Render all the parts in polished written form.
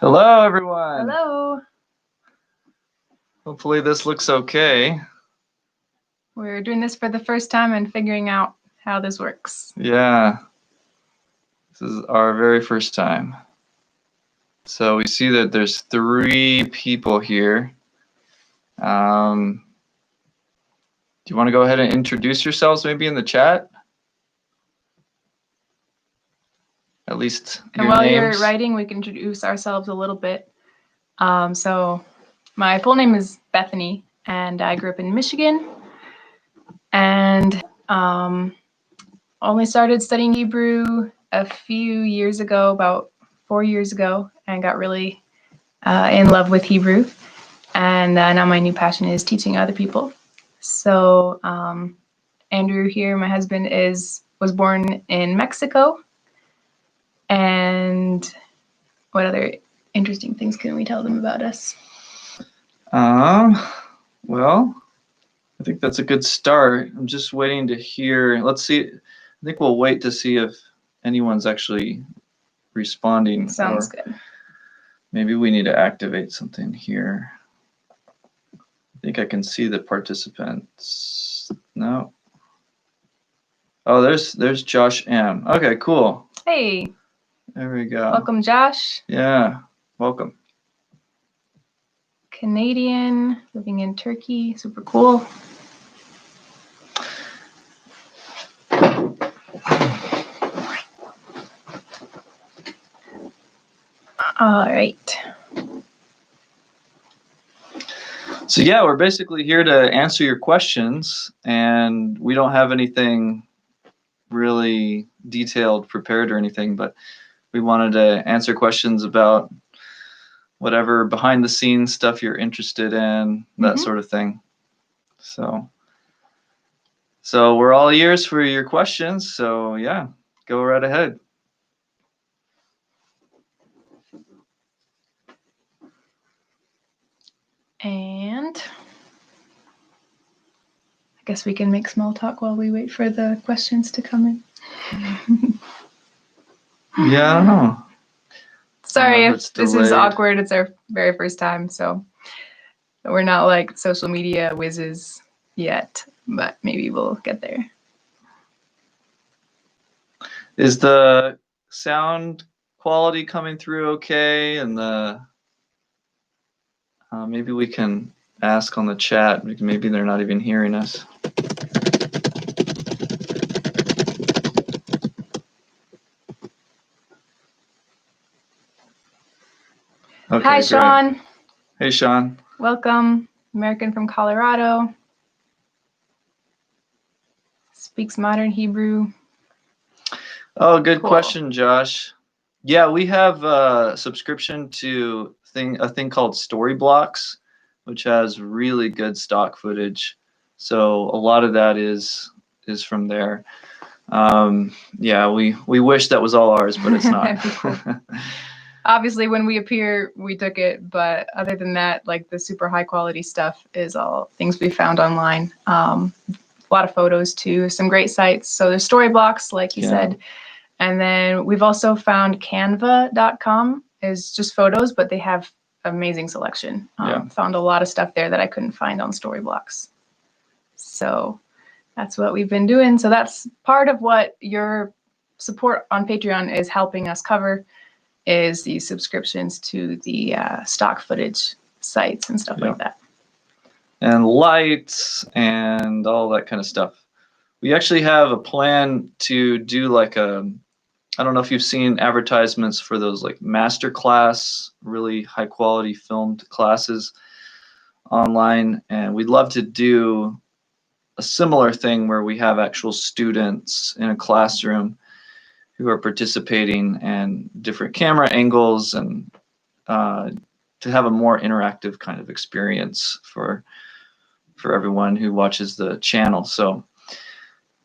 Hello, everyone. Hello. Hopefully this looks okay. We're doing this for the first time and figuring out how this works. Yeah. This is our very first time. So we see that there's 3 people here. Do you want to go ahead and introduce yourselves maybe in the chat? At least your And while names. you're writing, we can introduce ourselves a little bit. So my full name is Bethany, and I grew up in Michigan, and only started studying Hebrew a few years ago, about 4 years ago, and got really in love with Hebrew. And now my new passion is teaching other people. So Andrew here, my husband, was born in Mexico. And what other interesting things can we tell them about us? Well, I think that's a good start. I'm just waiting to hear. Let's see. I think we'll wait to see if anyone's actually responding. Sounds good. Maybe we need to activate something here. I think I can see the participants. No. Oh, there's Josh M. Okay, cool. Hey. There we go. Welcome, Josh. Yeah, welcome. Canadian, living in Turkey. Super cool. All right. So yeah, we're basically here to answer your questions, and we don't have anything really detailed prepared or anything, but we wanted to answer questions about whatever behind the scenes stuff you're interested in, that sort of thing. So we're all ears for your questions. So yeah, go right ahead. And I guess we can make small talk while we wait for the questions to come in. Yeah, I don't know. Sorry if this is awkward. It's our very first time, so we're not like social media whizzes yet, but maybe we'll get there. Is the sound quality coming through okay? And maybe we can ask on the chat. Maybe they're not even hearing us. Okay, hi, Sean. Great. Hey, Sean. Welcome. American from Colorado. Speaks modern Hebrew. Oh, good question, Josh. Yeah, we have a subscription to a thing called Storyblocks, which has really good stock footage. So a lot of that is from there. Yeah, we wish that was all ours, but it's not. Obviously, when we appear, we took it, but other than that, like the super high quality stuff is all things we found online. A lot of photos too, some great sites. So there's Storyblocks, like you said. And then we've also found canva.com is just photos, but they have amazing selection. Found a lot of stuff there that I couldn't find on Storyblocks. So that's what we've been doing. So that's part of what your support on Patreon is helping us cover, is the subscriptions to the stock footage sites and stuff like that. And lights and all that kind of stuff. We actually have a plan to do like I don't know if you've seen advertisements for those like masterclass, really high quality filmed classes online. And we'd love to do a similar thing where we have actual students in a classroom who are participating and different camera angles, and to have a more interactive kind of experience for everyone who watches the channel. So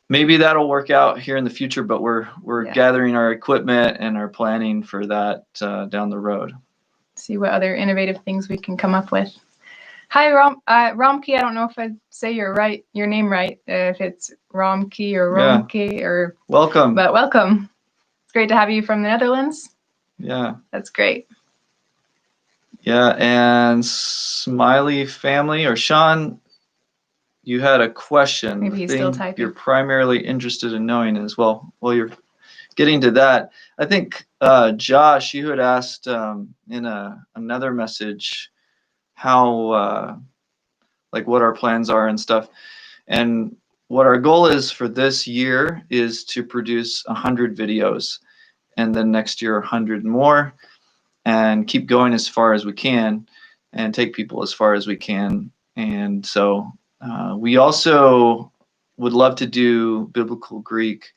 maybe that'll work out here in the future, but we're gathering our equipment and are planning for that down the road. See what other innovative things we can come up with. Hi, Romke. I don't know if I say your name right. If it's Romke or Romke or welcome. But welcome. It's great to have you from the Netherlands. Yeah, that's great. Yeah, and Smiley Family or Sean, you had a question. Maybe The he's still thing typing. you're primarily interested in knowing as well. Well, you're getting to that. I think Josh, you had asked in another message how like what our plans are and stuff. And what our goal is for this year is to produce 100 videos, and then next year 100 more, and keep going as far as we can, and take people as far as we can. And so we also would love to do biblical Greek,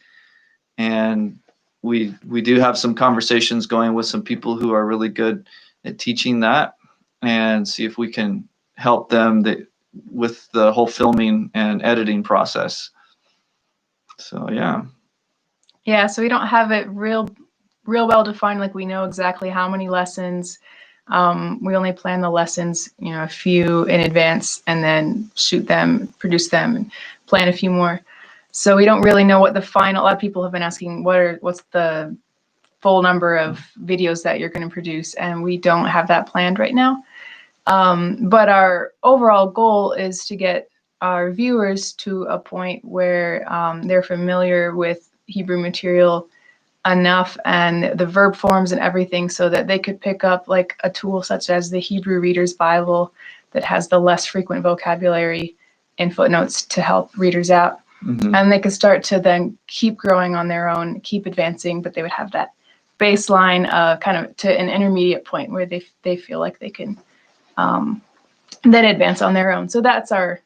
and we do have some conversations going with some people who are really good at teaching that, and see if we can help them with the whole filming and editing process. So yeah. Yeah, so we don't have it real well defined. Like we know exactly how many lessons. We only plan the lessons, a few in advance, and then shoot them, produce them, and plan a few more. So we don't really know what the final. A lot of people have been asking, what's the full number of videos that you're going to produce, and we don't have that planned right now. But our overall goal is to get our viewers to a point where they're familiar with Hebrew material enough and the verb forms and everything so that they could pick up like a tool such as the Hebrew Reader's Bible that has the less frequent vocabulary and footnotes to help readers out. Mm-hmm. And they could start to then keep growing on their own, keep advancing, but they would have that baseline kind of to an intermediate point where they feel like they can then advance on their own. So that's our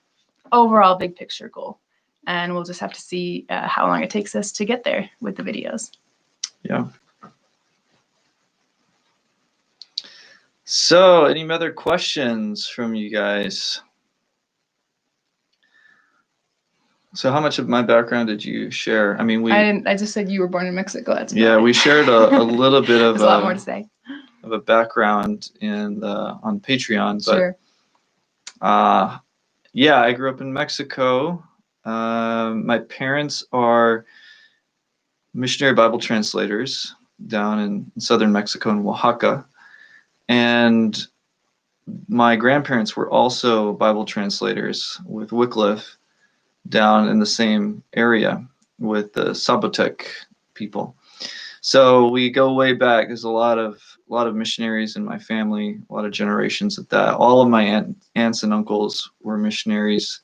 overall big picture goal. And we'll just have to see how long it takes us to get there with the videos. Yeah. So, any other questions from you guys? So, how much of my background did you share? I mean, I just said you were born in Mexico. That's yeah, we shared a little bit of There's a lot more to say. Of a background on Patreon, but Sure. Yeah, I grew up in Mexico. My parents are missionary Bible translators down in southern Mexico in Oaxaca. And my grandparents were also Bible translators with Wycliffe down in the same area with the Zapotec people. So we go way back. There's a lot of missionaries in my family, a lot of generations of that. All of my aunts and uncles were missionaries,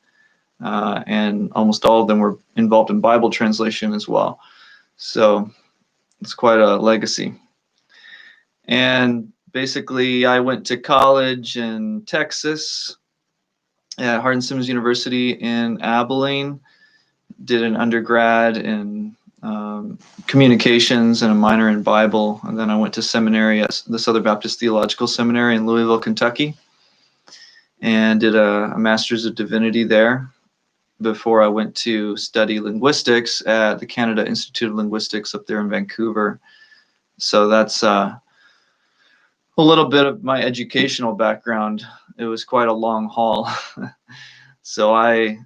and almost all of them were involved in Bible translation as well. So it's quite a legacy. And basically, I went to college in Texas at Hardin Simmons University in Abilene, did an undergrad in communications and a minor in Bible. And then I went to seminary at the Southern Baptist Theological Seminary in Louisville, Kentucky, and did a master's of divinity there before I went to study linguistics at the Canada Institute of Linguistics up there in Vancouver. So that's a little bit of my educational background. It was quite a long haul. So I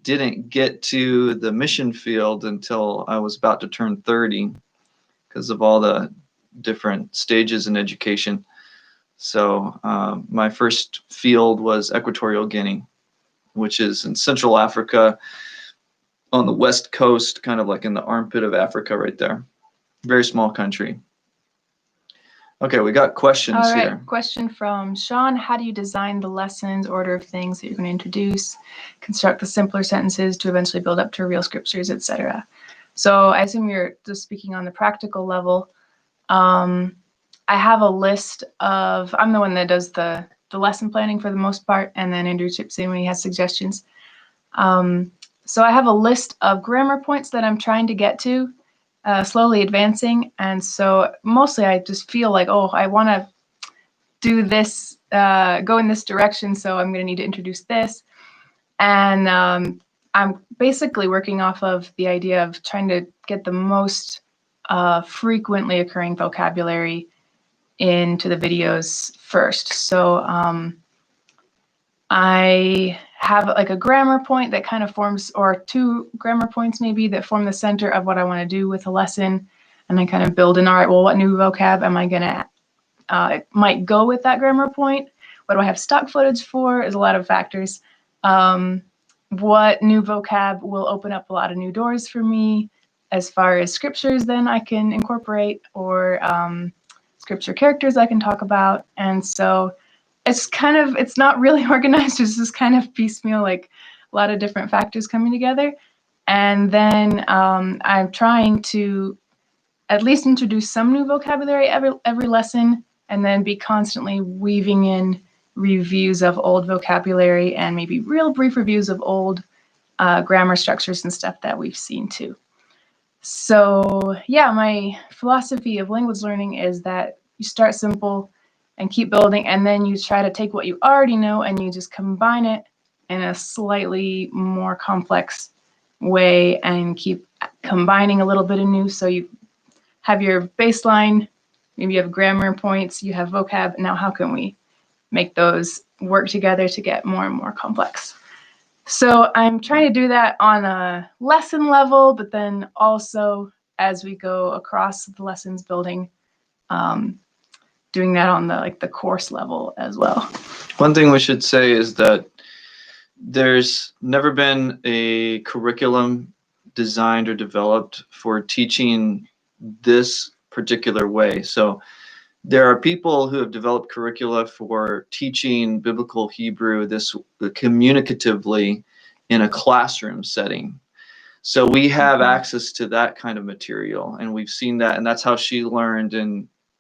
didn't get to the mission field until I was about to turn 30 because of all the different stages in education. So my first field was Equatorial Guinea, which is in Central Africa on the west coast, kind of like in the armpit of Africa right there. Very small country. Okay, we got questions All right. here. Question from Sean. How do you design the lessons, order of things that you're going to introduce, construct the simpler sentences to eventually build up to real scriptures, etc.? So I assume you're just speaking on the practical level. I have a list of, I'm the one that does the lesson planning for the most part, and then Andrew chips in when he has suggestions. So I have a list of grammar points that I'm trying to get to, slowly advancing. And so mostly I just feel like, oh, I want to do this, go in this direction, so I'm going to need to introduce this. And I'm basically working off of the idea of trying to get the most frequently occurring vocabulary into the videos first. So I have like a grammar point that kind of forms, or two grammar points maybe, that form the center of what I want to do with a lesson. And I kind of build in, all right, well, what new vocab am I going to it might go with that grammar point. What do I have stock footage for is a lot of factors. What new vocab will open up a lot of new doors for me as far as scriptures then I can incorporate, or scripture characters I can talk about. And so it's not really organized. It's just kind of piecemeal, like a lot of different factors coming together. And then I'm trying to at least introduce some new vocabulary every lesson, and then be constantly weaving in reviews of old vocabulary and maybe real brief reviews of old grammar structures and stuff that we've seen too. So yeah, my philosophy of language learning is that you start simple and keep building, and then you try to take what you already know and you just combine it in a slightly more complex way and keep combining a little bit of new. So you have your baseline, maybe you have grammar points, you have vocab. Now how can we make those work together to get more and more complex? So I'm trying to do that on a lesson level, but then also as we go across the lessons, building, doing that on the course level as well. One thing we should say is that there's never been a curriculum designed or developed for teaching this particular way. So there are people who have developed curricula for teaching biblical Hebrew this communicatively in a classroom setting. So we have access to that kind of material, and we've seen that, and that's how she learned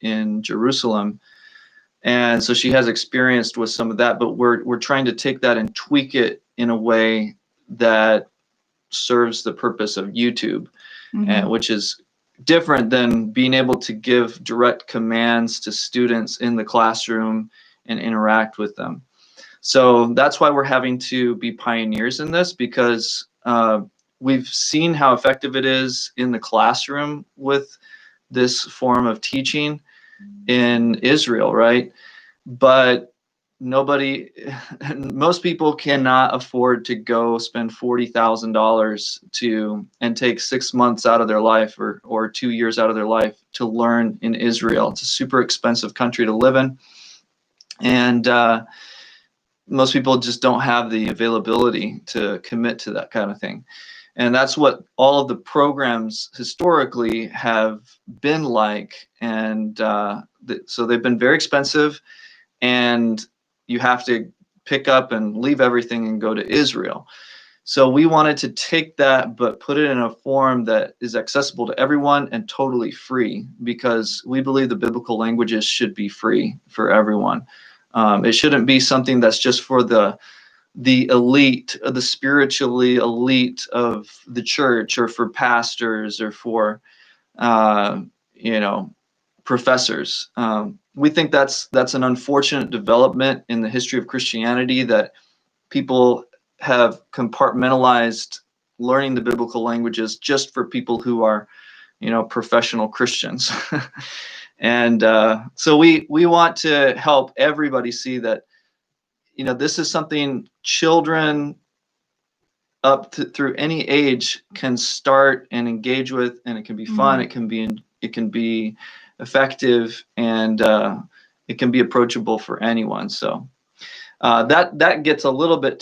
in Jerusalem. And so she has experienced with some of that, but we're trying to take that and tweak it in a way that serves the purpose of YouTube, which is different than being able to give direct commands to students in the classroom and interact with them. So that's why we're having to be pioneers in this, because we've seen how effective it is in the classroom with this form of teaching in Israel, right? But most people cannot afford to go spend $40,000 and take 6 months out of their life or 2 years out of their life to learn in Israel. It's a super expensive country to live in. And most people just don't have the availability to commit to that kind of thing. And that's what all of the programs historically have been like. And so they've been very expensive, and you have to pick up and leave everything and go to Israel. So we wanted to take that, but put it in a form that is accessible to everyone and totally free, because we believe the biblical languages should be free for everyone. It shouldn't be something that's just for the elite, the spiritually elite of the church, or for pastors, or for professors. We think that's an unfortunate development in the history of Christianity, that people have compartmentalized learning the biblical languages just for people who are, professional Christians. And so we want to help everybody see that, this is something children through any age can start and engage with, and it can be fun. It can be effective, and it can be approachable for anyone. So that gets a little bit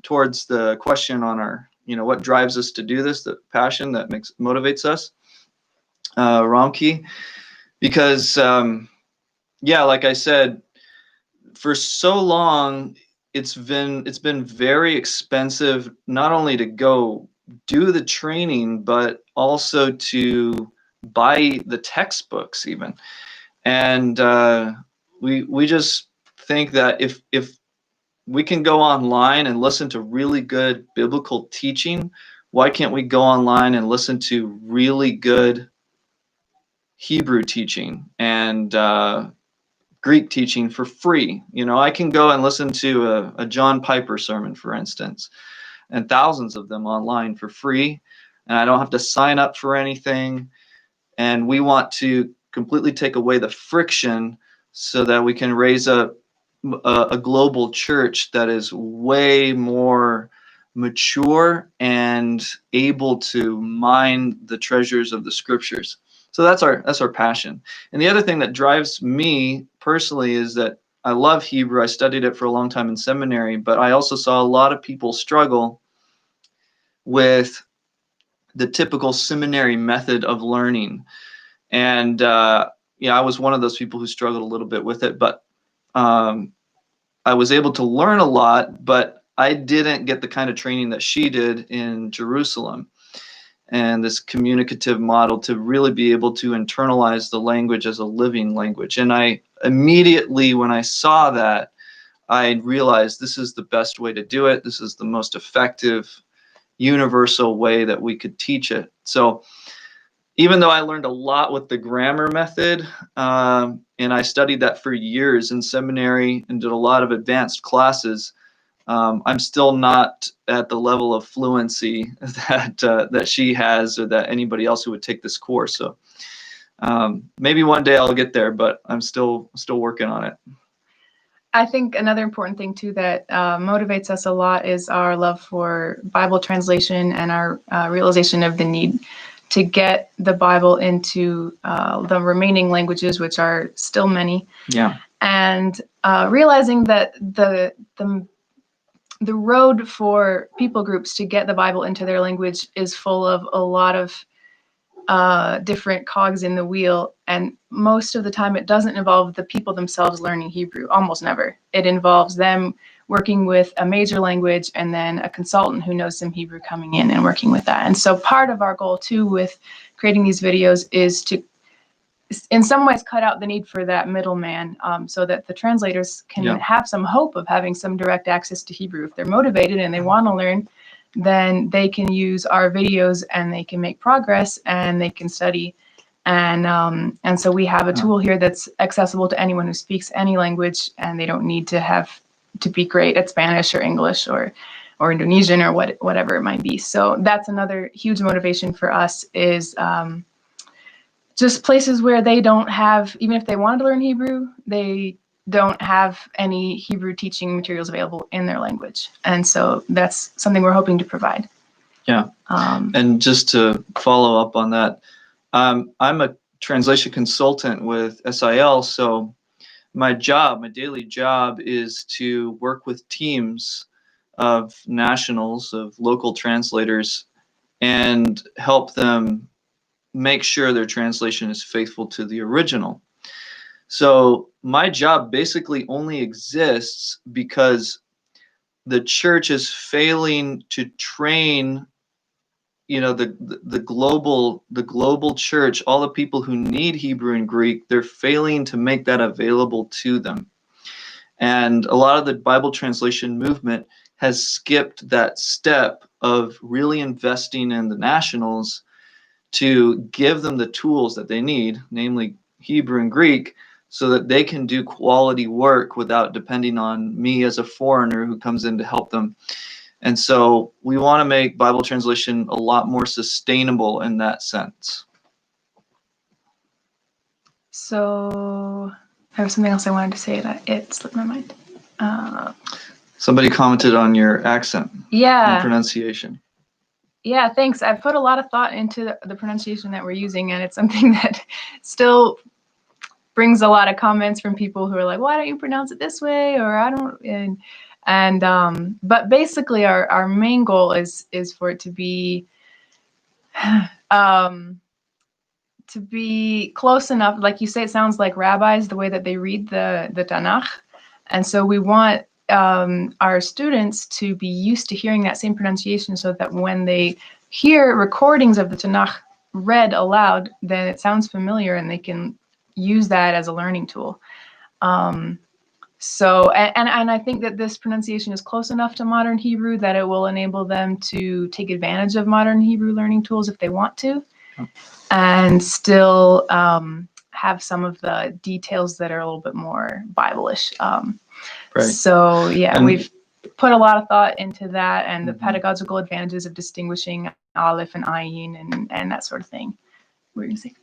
towards the question on our, what drives us to do this, the passion that motivates us, Ramki, because like I said, for so long it's been very expensive, not only to go do the training, but also to buy the textbooks even. And we just think that if we can go online and listen to really good biblical teaching, why can't we go online and listen to really good Hebrew teaching and Greek teaching for free? I can go and listen to a John Piper sermon, for instance, and thousands of them online for free, and I don't have to sign up for anything. And we want to completely take away the friction so that we can raise up a global church that is way more mature and able to mine the treasures of the scriptures. So that's our passion. And the other thing that drives me personally is that I love Hebrew. I studied it for a long time in seminary, but I also saw a lot of people struggle with the typical seminary method of learning. And I was one of those people who struggled a little bit with it, but I was able to learn a lot, but I didn't get the kind of training that she did in Jerusalem, and this communicative model to really be able to internalize the language as a living language. And I immediately, when I saw that, I realized this is the best way to do it. This is the most effective, universal way that we could teach it. So even though I learned a lot with the grammar method, and I studied that for years in seminary and did a lot of advanced classes, I'm still not at the level of fluency that she has, or that anybody else who would take this course. So maybe one day I'll get there, but I'm still working on it. I think another important thing too that motivates us a lot is our love for Bible translation and our realization of the need to get the Bible into the remaining languages, which are still many. Yeah. And realizing that the road for people groups to get the Bible into their language is full of a lot of different cogs in the wheel, and most of the time it doesn't involve the people themselves learning Hebrew. Almost never. It involves them working with a major language and then a consultant who knows some Hebrew coming in and working with that. And so part of our goal too with creating these videos is to in some ways cut out the need for that middleman, so that the translators can have some hope of having some direct access to Hebrew. If they're motivated and they want to learn, then they can use our videos and they can make progress and they can study. And so we have a tool here that's accessible to anyone who speaks any language, and they don't need to have to be great at Spanish or English or Indonesian or whatever it might be. So that's another huge motivation for us is just places where they don't have, even if they wanted to learn Hebrew, they don't have any Hebrew teaching materials available in their language. And so that's something we're hoping to provide. Yeah. And just to follow up on that, I'm a translation consultant with SIL. So my daily job is to work with teams of nationals, of local translators, and help them make sure their translation is faithful to the original. So my job basically only exists because the church is failing to train, the global church, all the people who need Hebrew and Greek, they're failing to make that available to them. And a lot of the Bible translation movement has skipped that step of really investing in the nationals to give them the tools that they need, namely Hebrew and Greek, so that they can do quality work without depending on me as a foreigner who comes in to help them. And so we want to make Bible translation a lot more sustainable in that sense. So there was something else I wanted to say that it slipped my mind. Somebody commented on your accent and pronunciation. Yeah, thanks. I've put a lot of thought into the pronunciation that we're using, and it's something that still brings a lot of comments from people who are like, why don't you pronounce it this way? Or I don't, but basically our main goal is for it to be close enough. Like you say, it sounds like rabbis, the way that they read the Tanakh. And so we want our students to be used to hearing that same pronunciation, so that when they hear recordings of the Tanakh read aloud, then it sounds familiar and they can use that as a learning tool. So I think that this pronunciation is close enough to modern Hebrew that it will enable them to take advantage of modern Hebrew learning tools if they want to, and still have some of the details that are a little bit more Bible-ish. Right. So we've put a lot of thought into that and the pedagogical advantages of distinguishing Aleph and Ayin and that sort of thing. What were you gonna say?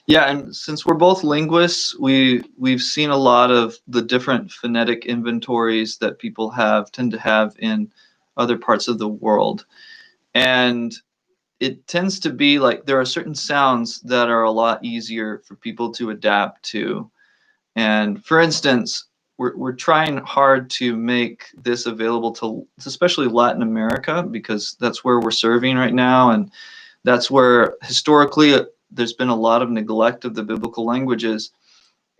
Yeah, and since we're both linguists, we've seen a lot of the different phonetic inventories that people tend to have in other parts of the world. And it tends to be like there are certain sounds that are a lot easier for people to adapt to. And for instance, we're trying hard to make this available to especially Latin America, because that's where we're serving right now. And that's where historically there's been a lot of neglect of the biblical languages.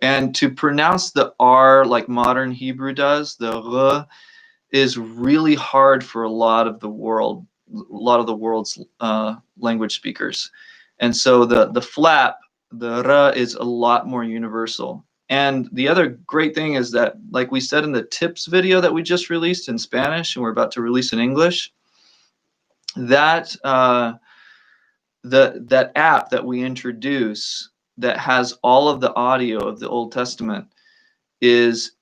And to pronounce the R like modern Hebrew does, the R, is really hard for a lot of the world's language speakers. And so the flap, the R, is a lot more universal. And the other great thing is that, like we said in the tips video that we just released in Spanish and we're about to release in English, that that app that we introduce that has all of the audio of the Old Testament is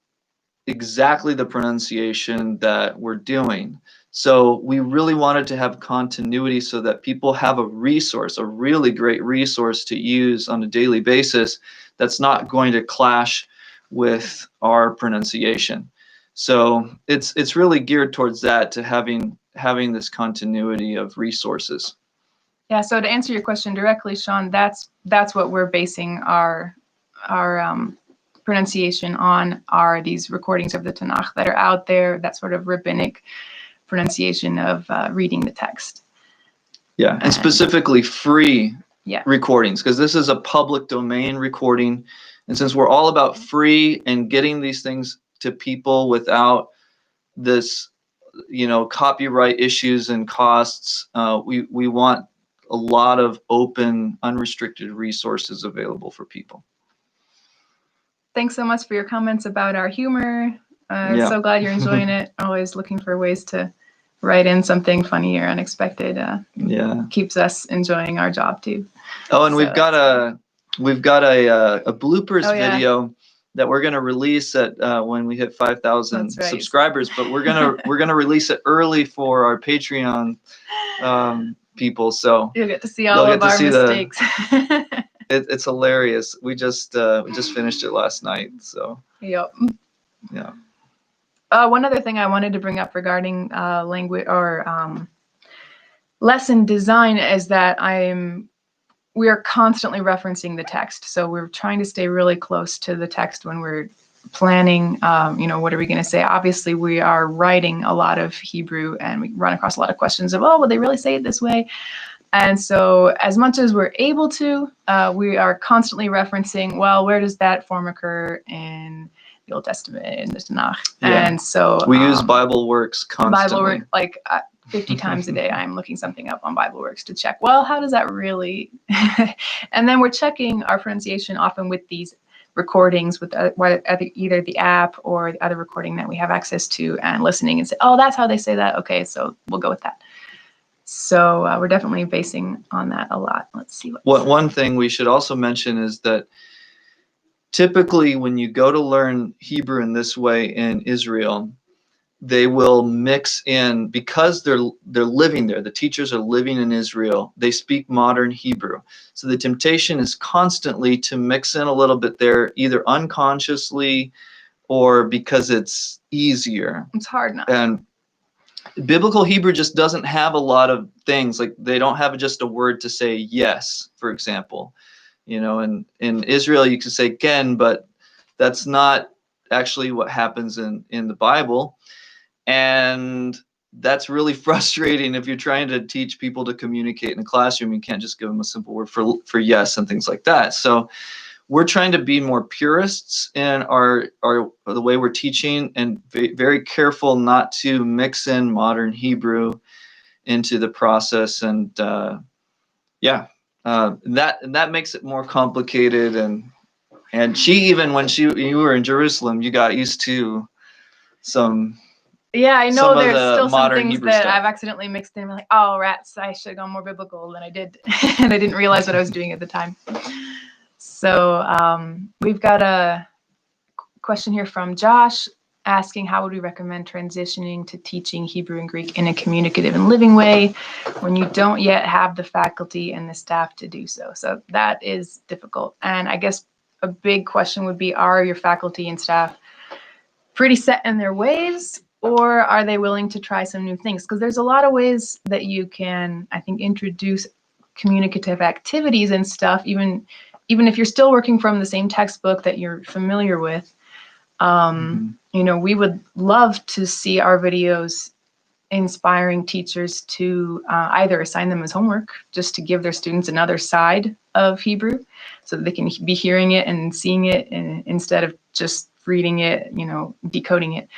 exactly the pronunciation that we're doing. So we really wanted to have continuity so that people have a resource, a really great resource to use on a daily basis that's not going to clash with our pronunciation. So it's really geared towards that, to having this continuity of resources. Yeah, so to answer your question directly, Sean, that's what we're basing our pronunciation on, are these recordings of the Tanakh that are out there, that sort of rabbinic pronunciation of reading the text. Yeah, and specifically free yeah. recordings, because this is a public domain recording. And since we're all about free and getting these things to people without this, copyright issues and costs, we want a lot of open, unrestricted resources available for people. Thanks so much for your comments about our humor. Yeah. So glad you're enjoying it. Always looking for ways to write in something funny or unexpected. Yeah. Keeps us enjoying our job too. Oh, and so we've got a bloopers video that we're going to release at when we hit 5,000 subscribers, but we're going to release it early for our Patreon people, so you'll get to see all of our mistakes. It's hilarious. We just finished it last night, so yep. Yeah. One other thing I wanted to bring up regarding language or lesson design is that we are constantly referencing the text. So we're trying to stay really close to the text when we're planning, what are we going to say? Obviously, we are writing a lot of Hebrew and we run across a lot of questions of, would they really say it this way? And so as much as we're able to, we are constantly referencing, where does that form occur in the Old Testament, in the Tanakh? Yeah. And so we use BibleWorks constantly. BibleWorks, 50 times a day, I'm looking something up on BibleWorks to check, how does that really? And then we're checking our pronunciation often with these recordings with either the app or the other recording that we have access to, and listening and say, that's how they say that. Okay, so we'll go with that. So we're definitely basing on that a lot. Let's see what one thing we should also mention is that typically when you go to learn Hebrew in this way in Israel, they will mix in, because they're living there. The teachers are living in Israel. They speak modern Hebrew. So the temptation is constantly to mix in a little bit there, either unconsciously or because it's easier. It's hard not. And biblical Hebrew just doesn't have a lot of things. Like they don't have just a word to say yes, for example. And in Israel you could say ken, but that's not actually what happens in the Bible. And that's really frustrating if you're trying to teach people to communicate in a classroom. You can't just give them a simple word for yes and things like that. So we're trying to be more purists in the way we're teaching, and very careful not to mix in modern Hebrew into the process. And that makes it more complicated. And she, even when you were in Jerusalem, you got used to some. Yeah, I know there's still some things Hebrew that stuff I've accidentally mixed in. I'm like, rats, I should have gone more biblical than I did. And I didn't realize what I was doing at the time. So we've got a question here from Josh asking, how would we recommend transitioning to teaching Hebrew and Greek in a communicative and living way when you don't yet have the faculty and the staff to do so? So that is difficult. And I guess a big question would be, are your faculty and staff pretty set in their ways? or are they willing to try some new things? Because there's a lot of ways that you can, I think, introduce communicative activities and stuff, even if you're still working from the same textbook that you're familiar with. You know, we would love to see our videos inspiring teachers to either assign them as homework, just to give their students another side of Hebrew so that they can be hearing it and seeing it instead of just reading it, you know, decoding it.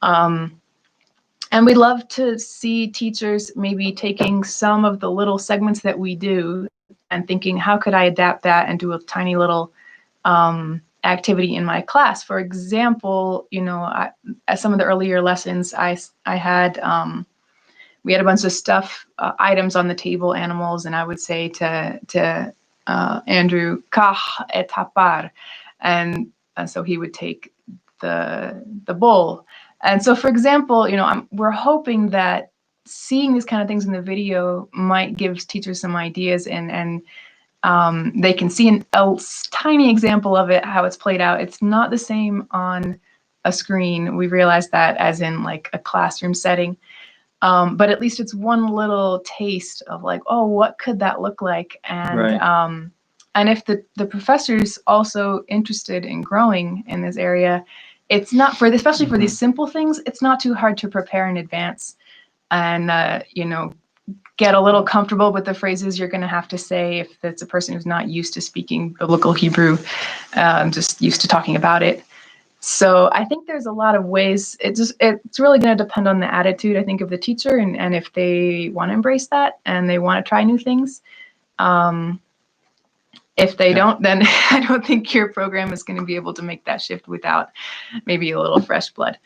And we'd love to see teachers maybe taking some of the little segments that we do and thinking, how could I adapt that and do a tiny little activity in my class? For example, you know, at some of the earlier lessons, I had, we had a bunch of stuff, items on the table, animals, and I would say to Andrew, kah et hapar, and so he would take the bull. And so, for example, you know, we're hoping that seeing these kind of things in the video might give teachers some ideas, and they can see a tiny example of it, how it's played out. It's not the same on a screen. We realized that as in like a classroom setting. But at least it's one little taste of like, oh, what could that look like? And Right. And if the professor's also interested in growing in this area, it's not for, especially for these simple things, it's not too hard to prepare in advance and, you know, get a little comfortable with the phrases you're going to have to say if it's a person who's not used to speaking biblical Hebrew, just used to talking about it. So I think there's a lot of ways. It's really going to depend on the attitude, I think, of the teacher, and if they want to embrace that and they want to try new things. If they don't, then I don't think your program is going to be able to make that shift without maybe a little fresh blood.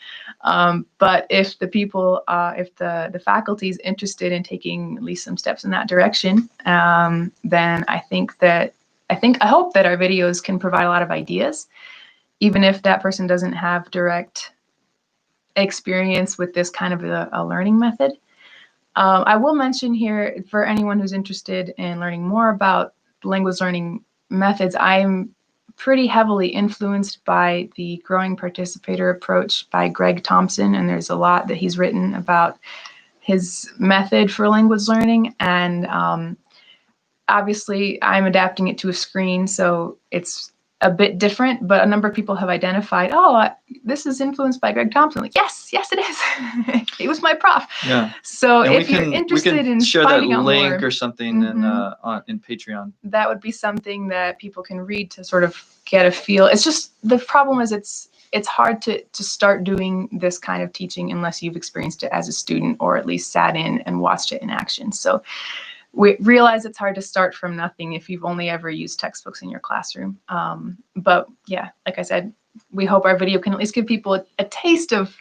But if the people, if the faculty is interested in taking at least some steps in that direction, then I hope that our videos can provide a lot of ideas, even if that person doesn't have direct experience with this kind of a learning method. I will mention here, for anyone who's interested in learning more about language learning methods, I'm pretty heavily influenced by the growing participator approach by Greg Thompson, and there's a lot that he's written about his method for language learning. And obviously, I'm adapting it to a screen, so it's a bit different, but a number of people have identified, oh, this is influenced by Greg Thompson. Like, yes, it is. He was my prof. Yeah. So if you're interested in share finding that out link more, or something in Patreon. that would be something that people can read to sort of get a feel. It's just, the problem is it's hard to start doing this kind of teaching unless you've experienced it as a student, or at least sat in and watched it in action. So we realize it's hard to start from nothing if you've only ever used textbooks in your classroom. But yeah, like I said, we hope our video can at least give people a taste of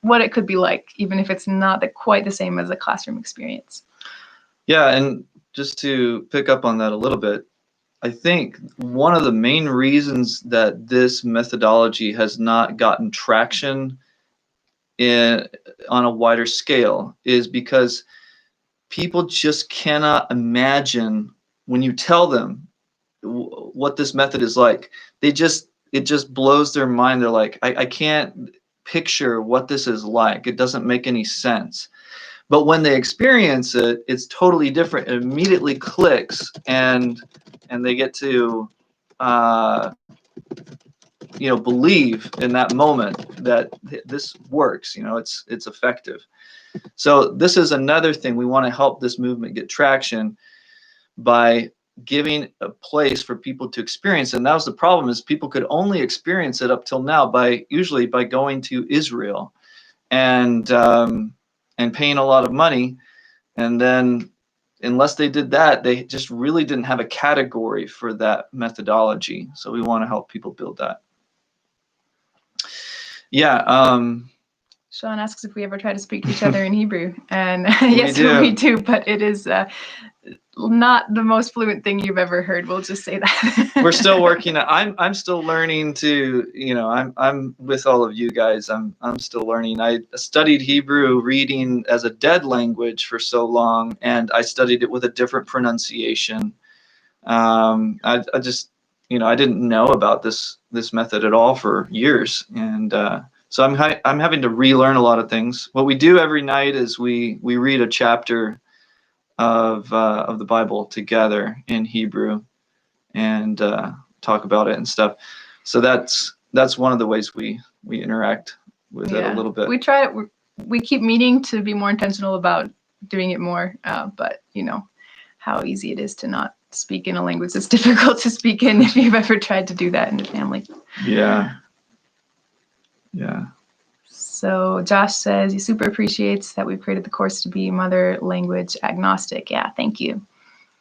what it could be like, even if it's not quite the same as a classroom experience. Yeah, and just to pick up on that a little bit, I think one of the main reasons that this methodology has not gotten traction on a wider scale is because people just cannot imagine, when you tell them what this method is like, it just blows their mind. They're like, I can't picture what this is like. It doesn't make any sense. But when they experience it, it's totally different. It immediately clicks, and they get to believe in that moment that this works. It's effective. So this is another thing. We want to help this movement get traction by giving a place for people to experience. And that was the problem, is people could only experience it up till now usually by going to Israel and paying a lot of money. And then unless they did that, they just really didn't have a category for that methodology. So we want to help people build that. Yeah. Sean asks if we ever try to speak to each other in Hebrew, and yes, we do, but it is not the most fluent thing you've ever heard. We'll just say that. We're still working. I'm still learning to, I'm with all of you guys. I'm still learning. I studied Hebrew reading as a dead language for so long, and I studied it with a different pronunciation. I just, I didn't know about this method at all for years, and So I'm having to relearn a lot of things. What we do every night is we read a chapter of the Bible together in Hebrew and talk about it and stuff. So that's one of the ways we interact with it a little bit. We keep meaning to be more intentional about doing it more, but you know how easy it is to not speak in a language that's difficult to speak in if you've ever tried to do that in the family. Yeah. So Josh says he super appreciates that we've created the course to be mother language agnostic. Yeah, thank you.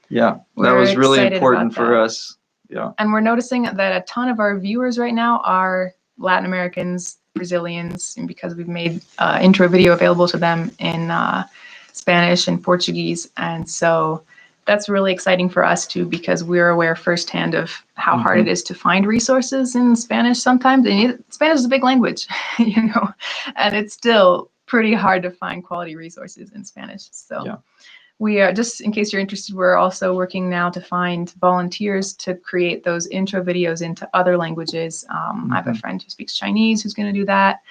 Yeah, that was really important for us. Yeah. And we're noticing that a ton of our viewers right now are Latin Americans, Brazilians, and because we've made intro video available to them in Spanish and Portuguese. And so that's really exciting for us too, because we're aware firsthand of how hard it is to find resources in Spanish sometimes. And Spanish is a big language, you know, and it's still pretty hard to find quality resources in Spanish. So we are, just in case you're interested, we're also working now to find volunteers to create those intro videos into other languages. I have a friend who speaks Chinese who's going to do that.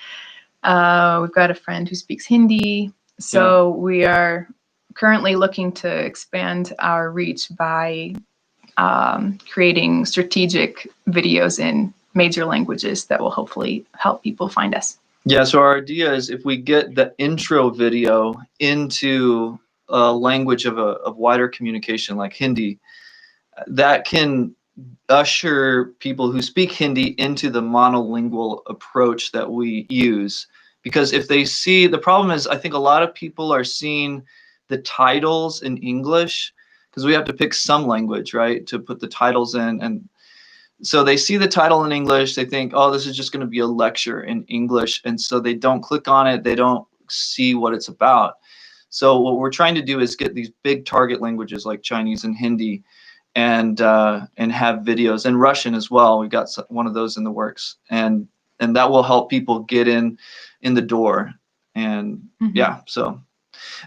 We've got a friend who speaks Hindi. So we are currently looking to expand our reach by creating strategic videos in major languages that will hopefully help people find us. Yeah, so our idea is if we get the intro video into a language of wider communication like Hindi, that can usher people who speak Hindi into the monolingual approach that we use. Because if they see, the problem is I think a lot of people are seeing the titles in English because we have to pick some language, right, to put the titles in. And so they see the title in English, they think, oh, this is just going to be a lecture in English. And so they don't click on it. They don't see what it's about. So what we're trying to do is get these big target languages like Chinese and Hindi and have videos, and Russian as well. We've got one of those in the works, and that will help people get in the door. And yeah, so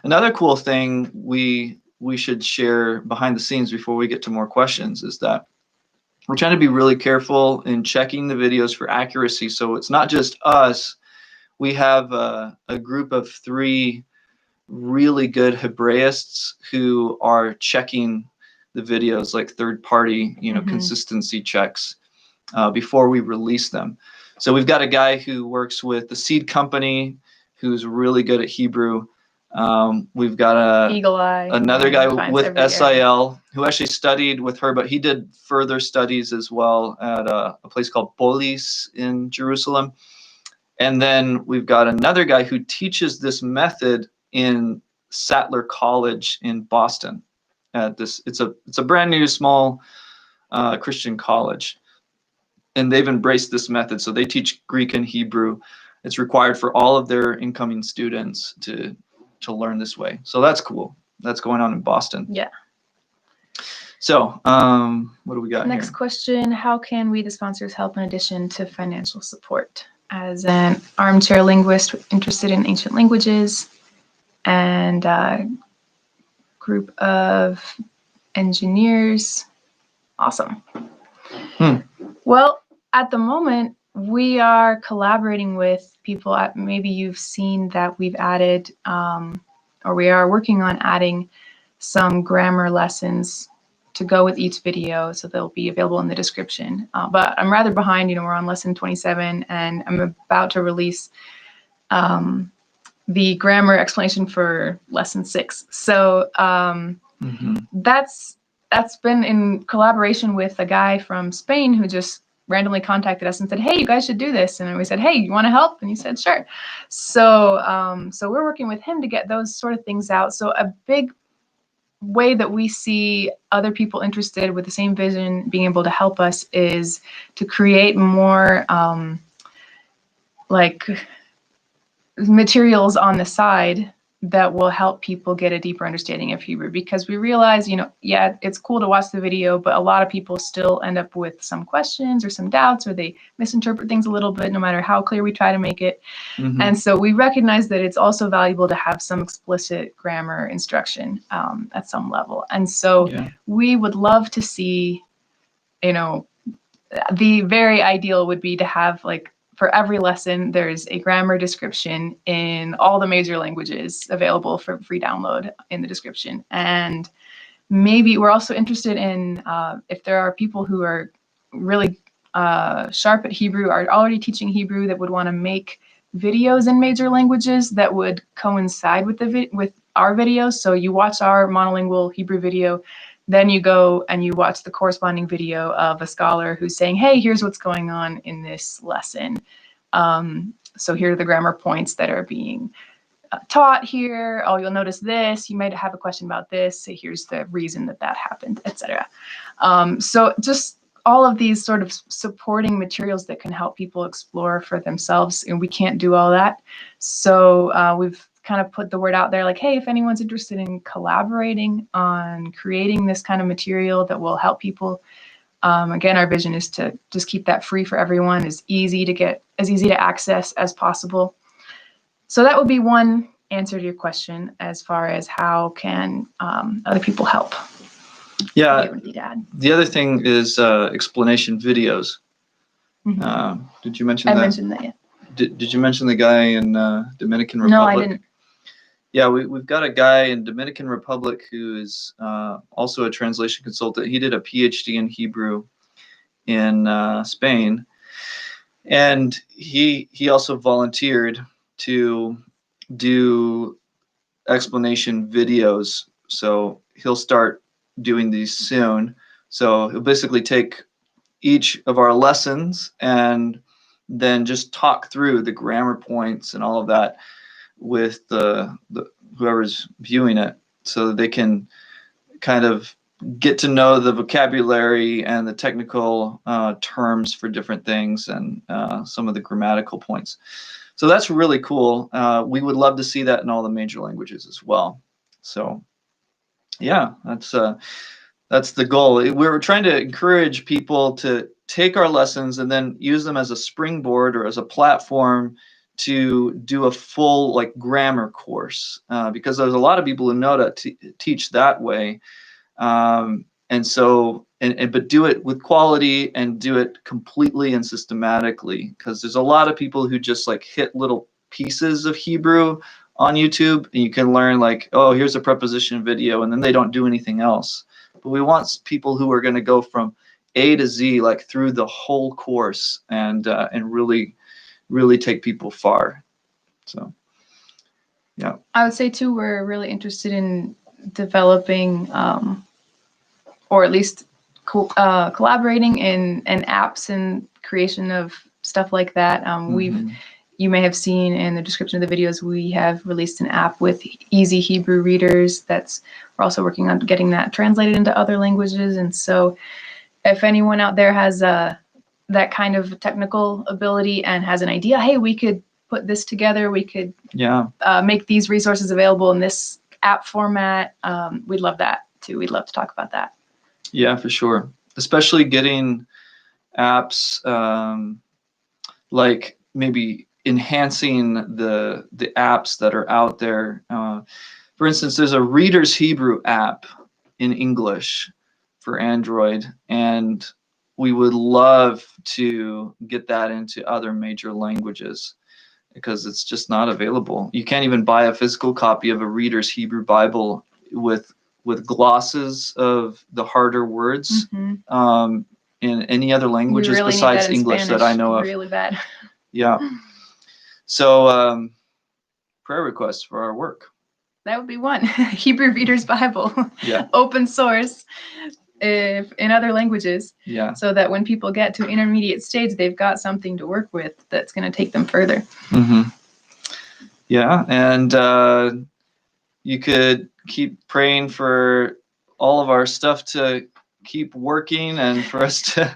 another cool thing we should share behind the scenes before we get to more questions is that we're trying to be really careful in checking the videos for accuracy. So it's not just us. We have a group of 3 really good Hebraists who are checking the videos, like third-party, consistency checks before we release them. So we've got a guy who works with the Seed Company who's really good at Hebrew. We've got another guy with SIL who actually studied with her, but he did further studies as well at a place called Polis in Jerusalem. And then we've got another guy who teaches this method in Sattler College in Boston. It's a brand new small Christian college, and they've embraced this method. So they teach Greek and Hebrew. It's required for all of their incoming students to learn this way. So that's cool. That's going on in Boston. Yeah. So what do we got Next here? question: how can we, the sponsors, help in addition to financial support? As an armchair linguist interested in ancient languages, and a group of engineers. Awesome. Well, at the moment, we are collaborating with people at, maybe you've seen that we've added, or we are working on adding some grammar lessons to go with each video, so they'll be available in the description. But I'm rather behind, we're on lesson 27, and I'm about to release the grammar explanation for lesson 6. So that's been in collaboration with a guy from Spain who just randomly contacted us and said, hey, you guys should do this. And we said, hey, you want to help? And he said, sure. So so we're working with him to get those sort of things out. So a big way that we see other people interested with the same vision being able to help us is to create more like materials on the side that will help people get a deeper understanding of Hebrew, because we realize, yeah, it's cool to watch the video, but a lot of people still end up with some questions or some doubts, or they misinterpret things a little bit, no matter how clear we try to make it. And so we recognize that it's also valuable to have some explicit grammar instruction at some level. And so we would love to see, the very ideal would be to have like for every lesson, there's a grammar description in all the major languages available for free download in the description. And maybe we're also interested in if there are people who are really sharp at Hebrew, are already teaching Hebrew, that would want to make videos in major languages that would coincide with with our videos. So you watch our monolingual Hebrew video, then you go and you watch the corresponding video of a scholar who's saying, hey, here's what's going on in this lesson. So here are the grammar points that are being taught here. Oh, you'll notice this. You might have a question about this. So here's the reason that that happened, etc. So just all of these sort of supporting materials that can help people explore for themselves, and we can't do all that. So we've kind of put the word out there like, hey, if anyone's interested in collaborating on creating this kind of material that will help people, again, our vision is to just keep that free for everyone, as easy to access as possible. So that would be one answer to your question as far as how can other people help. Yeah. The other thing is explanation videos. Mm-hmm. Did you mention that? I mentioned that, yeah. Did you mention the guy in Dominican Republic? No, I didn't. Yeah, we've got a guy in Dominican Republic who is also a translation consultant. He did a PhD in Hebrew in Spain, and he also volunteered to do explanation videos. So he'll start doing these soon. So he'll basically take each of our lessons and then just talk through the grammar points and all of that with the whoever's viewing it, so that they can kind of get to know the vocabulary and the technical terms for different things and some of the grammatical points. So that's really cool. We would love to see that in all the major languages as well. So yeah, that's the goal. We're trying to encourage people to take our lessons and then use them as a springboard or as a platform to do a full like grammar course, because there's a lot of people who know to teach that way, and so but do it with quality and do it completely and systematically, because there's a lot of people who just like hit little pieces of Hebrew on YouTube, and you can learn like, oh, here's a preposition video, and then they don't do anything else. But we want people who are going to go from A to Z, like through the whole course, and really take people far. So yeah, I would say too, we're really interested in developing or at least collaborating in apps and creation of stuff like that. You may have seen in the description of the videos, we have released an app with easy Hebrew readers. We're also working on getting that translated into other languages. And so if anyone out there has that kind of technical ability and has an idea, hey, we could put this together, we could make these resources available in this app format, we'd love that too. We'd love to talk about that. Yeah, for sure. Especially getting apps like maybe enhancing the apps that are out there. For instance, there's a Reader's Hebrew app in English for Android, and we would love to get that into other major languages because it's just not available. You can't even buy a physical copy of a Reader's Hebrew Bible with glosses of the harder words in any other languages really besides English Spanish, that I know of. Really bad. Yeah. So prayer requests for our work. That would be one. Hebrew Reader's Bible. Yeah. Open source in other languages. Yeah. So that when people get to intermediate stage, they've got something to work with that's going to take them further. Mm-hmm. Yeah. And you could keep praying for all of our stuff to keep working and for us to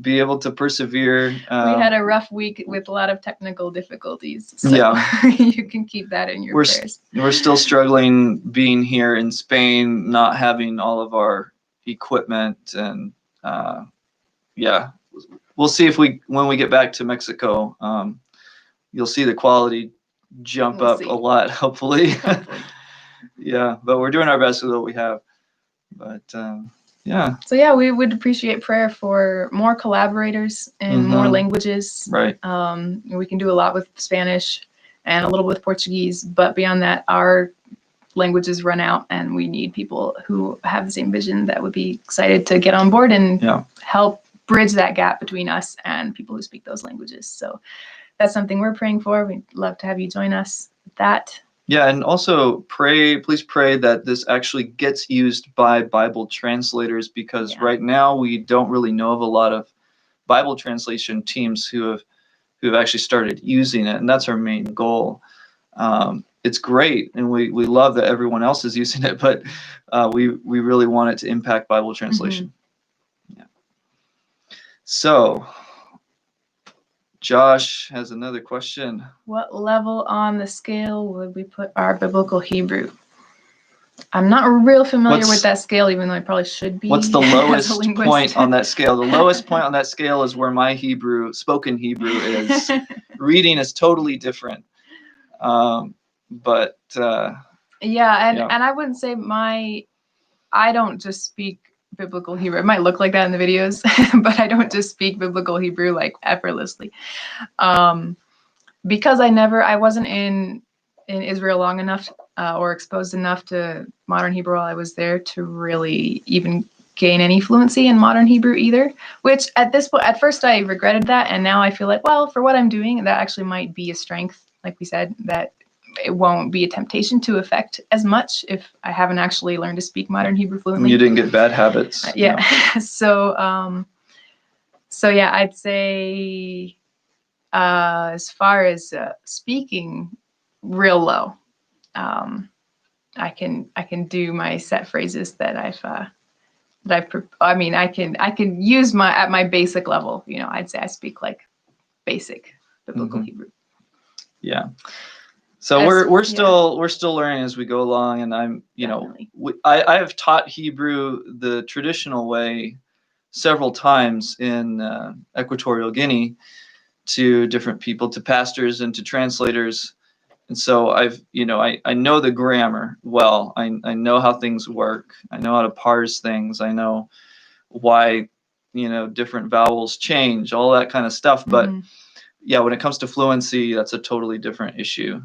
be able to persevere. We had a rough week with a lot of technical difficulties, so you can keep that in your prayers. We're still struggling being here in Spain, not having all of our equipment, and we'll see if when we get back to Mexico, you'll see the quality jump up a lot, hopefully. Yeah, but we're doing our best with what we have. But Yeah. So yeah, we would appreciate prayer for more collaborators in more languages. Right. We can do a lot with Spanish and a little with Portuguese, but beyond that, our languages run out, and we need people who have the same vision that would be excited to get on board and help bridge that gap between us and people who speak those languages. So that's something we're praying for. We'd love to have you join us with that. Yeah, and also please pray that this actually gets used by Bible translators, because right now we don't really know of a lot of Bible translation teams who have actually started using it, and that's our main goal. It's great, and we love that everyone else is using it, but we really want it to impact Bible translation. Yeah. So Josh has another question. What level on the scale would we put our biblical Hebrew? I'm not real familiar with that scale, even though I probably should be. What's the lowest point on that scale? The lowest point on that scale is where my spoken Hebrew is. Reading is totally different. But and I wouldn't say I don't just speak biblical Hebrew. It might look like that in the videos, but I don't just speak biblical Hebrew like effortlessly. Because I wasn't in Israel long enough or exposed enough to modern Hebrew while I was there to really even gain any fluency in modern Hebrew either, which at first I regretted that, and now I feel like, well, for what I'm doing, that actually might be a strength, like we said, that it won't be a temptation to affect as much if I haven't actually learned to speak modern Hebrew fluently. You didn't get bad habits. So yeah, I'd say as far as speaking, real low. I can do my set phrases that I can use at my basic level. I'd say I speak like basic biblical Hebrew. Yeah. So we're still learning as we go along, and I'm I have taught Hebrew the traditional way several times in Equatorial Guinea to different people, to pastors and to translators, and so I know the grammar well. I know how things work. I know how to parse things. I know why different vowels change, all that kind of stuff. But when it comes to fluency, that's a totally different issue.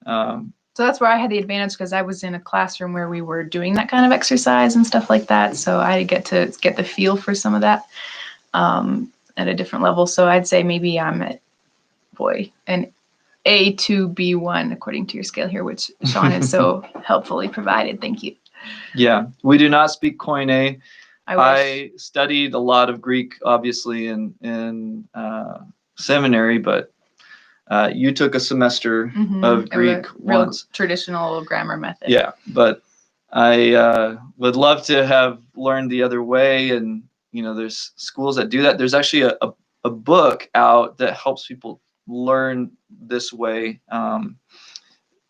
So that's where I had the advantage, because I was in a classroom where we were doing that kind of exercise and stuff like that. So I get to get the feel for some of that at a different level. So I'd say maybe I'm at an A to B1 according to your scale here, which Sean has so helpfully provided. Thank you. Yeah, we do not speak Koine. I studied a lot of Greek, obviously, in seminary, but you took a semester of Greek once. Traditional grammar method. Yeah, but I would love to have learned the other way, and there's schools that do that. There's actually a book out that helps people learn this way.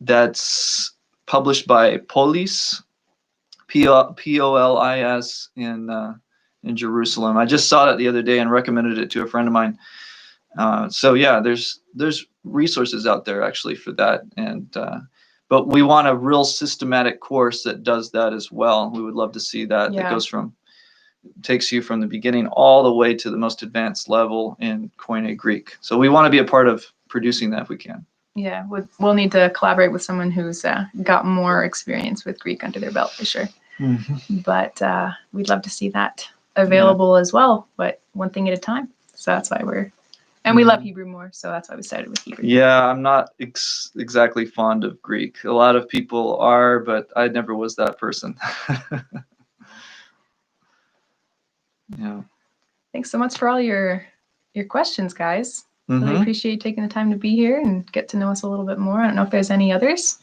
That's published by Polis, Polis in Jerusalem. I just saw that the other day and recommended it to a friend of mine. So yeah, there's resources out there actually for that, and but we want a real systematic course that does that as well. We would love to see that. That takes you from the beginning all the way to the most advanced level in Koine Greek. So we want to be a part of producing that if we can. Yeah, we'll need to collaborate with someone who's got more experience with Greek under their belt for sure. But we'd love to see that available as well, but one thing at a time. So that's why and we love Hebrew more, so that's why we started with Hebrew. Yeah, I'm not exactly fond of Greek. A lot of people are, but I never was that person. Yeah. Thanks so much for all your questions, guys. Really appreciate you taking the time to be here and get to know us a little bit more. I don't know if there's any others,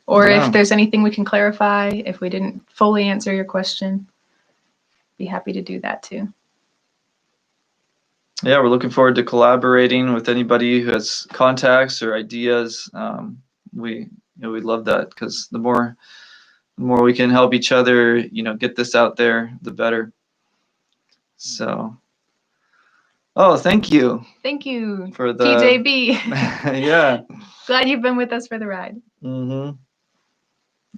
or if there's anything we can clarify if we didn't fully answer your question. Be happy to do that too. Yeah, we're looking forward to collaborating with anybody who has contacts or ideas. We'd love that, because the more we can help each other, get this out there, the better. So, thank you. Thank you for the TJB. Yeah. Glad you've been with us for the ride.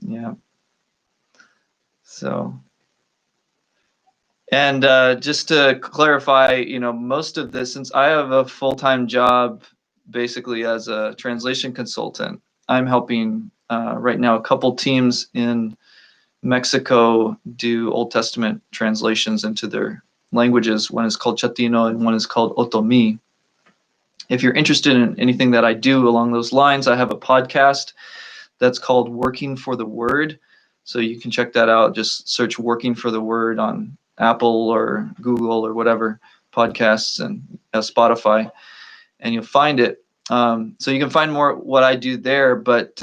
Yeah. So, And just to clarify, most of this, since I have a full-time job basically as a translation consultant, I'm helping right now a couple teams in Mexico do Old Testament translations into their languages. One is called Chatino and one is called Otomi. If you're interested in anything that I do along those lines, I have a podcast that's called Working for the Word. So you can check that out. Just search Working for the Word on Apple or Google or whatever podcasts and Spotify, and you'll find it. So you can find more what I do there. But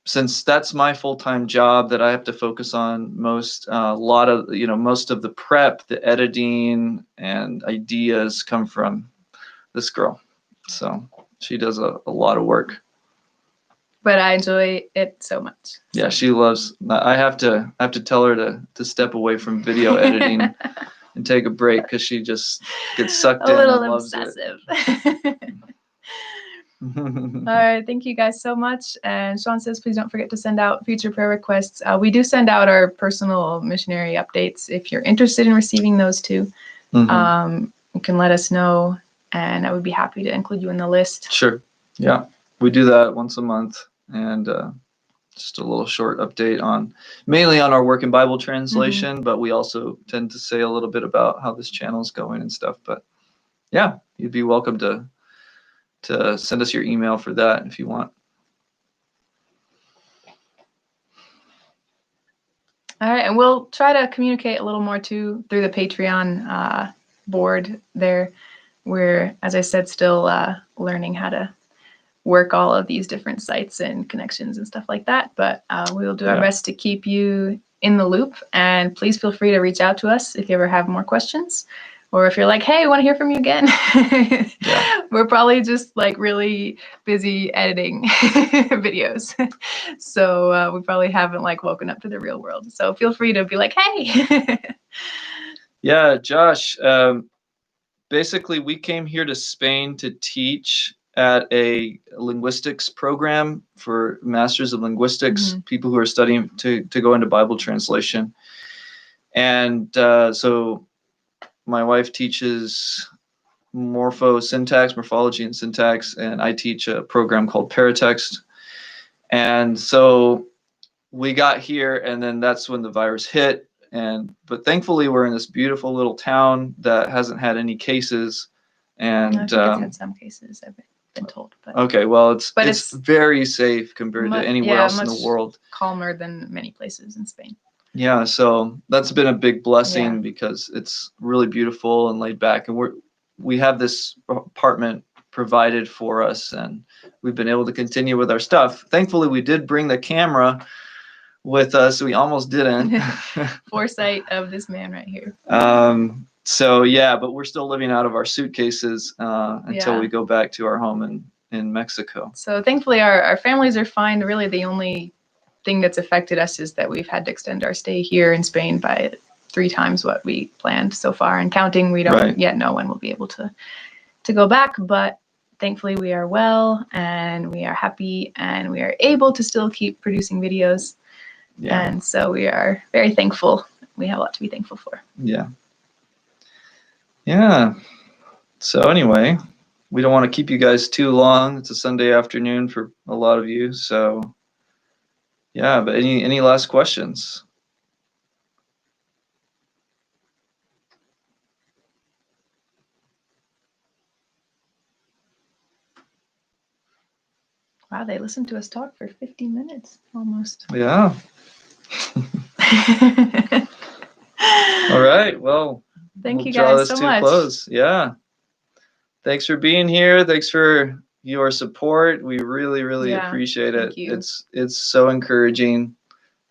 since that's my full-time job that I have to focus on most, most of the prep, the editing, and ideas come from this girl. So she does a lot of work. But I enjoy it so much. Yeah, she loves. I have to tell her to step away from video editing and take a break because she just gets sucked in and loves obsessive. it. All right, thank you guys so much. And Sean says, please don't forget to send out future prayer requests. We do send out our personal missionary updates. If you're interested in receiving those too, you can let us know, and I would be happy to include you in the list. Sure. Yeah, we do that once a month, and just a little short update mainly on our work in Bible translation, but we also tend to say a little bit about how this channel is going and stuff. But yeah, you'd be welcome to send us your email for that if you want. All right, and we'll try to communicate a little more too through the Patreon board there. We're, as I said, still learning how to work all of these different sites and connections and stuff like that. But we will do our best to keep you in the loop. And please feel free to reach out to us if you ever have more questions. Or if you're like, hey, I want to hear from you again. We're probably just like really busy editing videos. So we probably haven't like woken up to the real world. So feel free to be like, hey. Yeah, Josh, basically we came here to Spain to teach at a linguistics program for Masters of Linguistics, people who are studying to go into Bible translation. And so my wife teaches morphology and syntax, and I teach a program called Paratext. And so we got here, and then that's when the virus hit. But thankfully, we're in this beautiful little town that hasn't had any cases. And I think it's had some cases, I've been told. But okay, well, it's very safe compared to anywhere else in the world. Calmer than many places in Spain. Yeah, so that's been a big blessing because it's really beautiful and laid back, and we have this apartment provided for us, and we've been able to continue with our stuff. Thankfully, we did bring the camera with us. We almost didn't. Foresight of this man right here. So yeah, but we're still living out of our suitcases until we go back to our home in Mexico. So thankfully, our families are fine. Really, the only thing that's affected us is that we've had to extend our stay here in Spain by 3 times what we planned so far, and counting. We don't yet know when we'll be able to go back, but thankfully we are well and we are happy and we are able to still keep producing videos. And so we are very thankful. We have a lot to be thankful for. Yeah. So anyway, we don't want to keep you guys too long. It's a Sunday afternoon for a lot of you. So yeah, but any last questions? Wow, they listened to us talk for 50 minutes almost. Yeah. All right. Well, thank you guys so much. Close. Yeah. Thanks for being here. Thanks for your support. We really, really appreciate it. It's so encouraging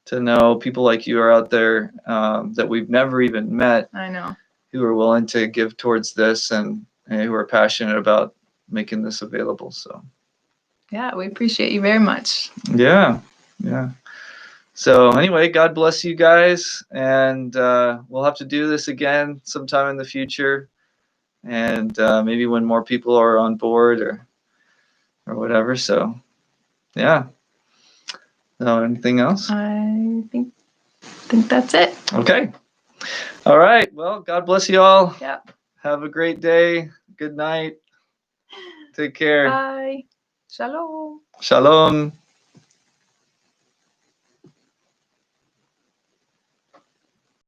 to know people like you are out there that we've never even met. I know. Who are willing to give towards this and who are passionate about making this available. So. Yeah, we appreciate you very much. Yeah. So anyway, God bless you guys, and we'll have to do this again sometime in the future, and maybe when more people are on board or whatever. So yeah. No, anything else? I think that's it. Okay. All right. Well, God bless you all. Yep. Have a great day. Good night. Take care. Bye. Shalom. Shalom.